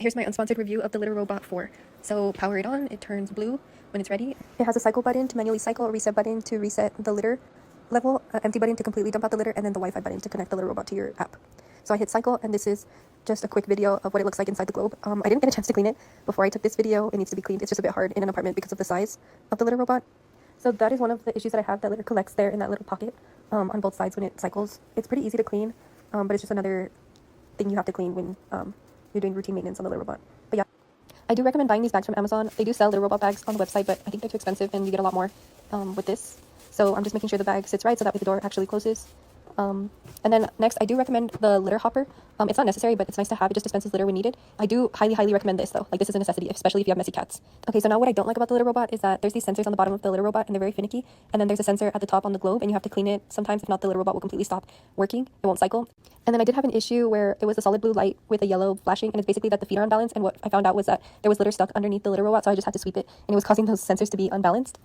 Here's my unsponsored review of the Litter Robot 4. So power it on, it turns blue when it's ready. It has a cycle button to manually cycle, a reset button to reset the litter level, an empty button to completely dump out the litter, and then the Wi-Fi button to connect the Litter Robot to your app. So I hit cycle, and this is just a quick video of what it looks like inside the globe. I didn't get a chance to clean it before I took this video. It needs to be cleaned. It's just a bit hard in an apartment because of the size of the Litter Robot. So that is one of the issues that I have. That litter collects there in that little pocket on both sides when it cycles. It's pretty easy to clean, but it's just another thing you have to clean when you're doing routine maintenance on the Litter Robot. But yeah, I do recommend buying these bags from Amazon. They do sell Litter Robot bags on the website, but I think they're too expensive and you get a lot more with this. So I'm just making sure the bag sits right so that way the door actually closes. And then next, I do recommend the litter hopper. It's not necessary, but it's nice to have. It just dispenses litter when needed. I do highly recommend this though. Like, this is a necessity, especially if you have messy cats. Okay, so now what I don't like about the Litter Robot is that there's these sensors on the bottom of the Litter Robot and they're very finicky. And then there's a sensor at the top on the globe and you have to clean it sometimes. If not, the Litter Robot will completely stop working. It won't cycle. And then I did have an issue where it was a solid blue light with a yellow flashing, and it's basically that the feet are unbalanced. And what I found out was that there was litter stuck underneath the Litter Robot, so I just had to sweep it, and it was causing those sensors to be unbalanced.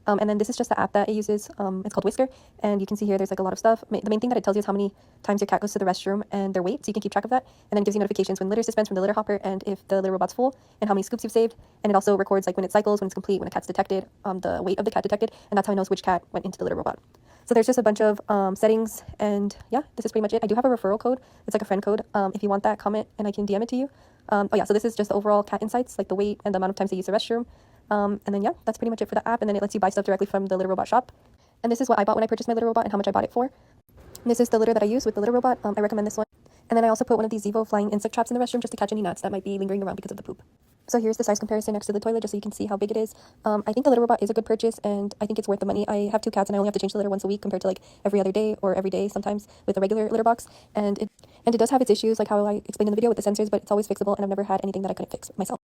And then this is just the app that it uses. It's called Whisker, and you can see here there's like a lot of stuff. The main thing that it tells you is how many times your cat goes to the restroom and their weight, so you can keep track of that. And then it gives you notifications when litter is dispensed from the litter hopper and if the litter robot's full and how many scoops you've saved. And it also records like when it cycles, when it's complete, when a cat's detected, the weight of the cat detected, and that's how it knows which cat went into the litter robot. So there's just a bunch of settings, and yeah, this is pretty much it. I do have a referral code. It's like a friend code. If you want that, comment and I can DM it to you. Oh yeah, so this is just the overall cat insights, like the weight and the amount of times they use the restroom. And then yeah, that's pretty much it for the app. And then it lets you buy stuff directly from the Litter Robot shop. And this is what I bought when I purchased my Litter Robot and how much I bought it for. And this is the litter that I use with the Litter Robot. I recommend this one. And then I also put one of these Zevo flying insect traps in the restroom just to catch any gnats that might be lingering around because of the poop. So here's the size comparison next to the toilet just so you can see how big it is. I think the Litter Robot is a good purchase and I think it's worth the money. I have 2 cats and I only have to change the litter once a week compared to like every other day or every day sometimes with a regular litter box. And it does have its issues, like how I explained in the video with the sensors, but it's always fixable and I've never had anything that I couldn't fix myself.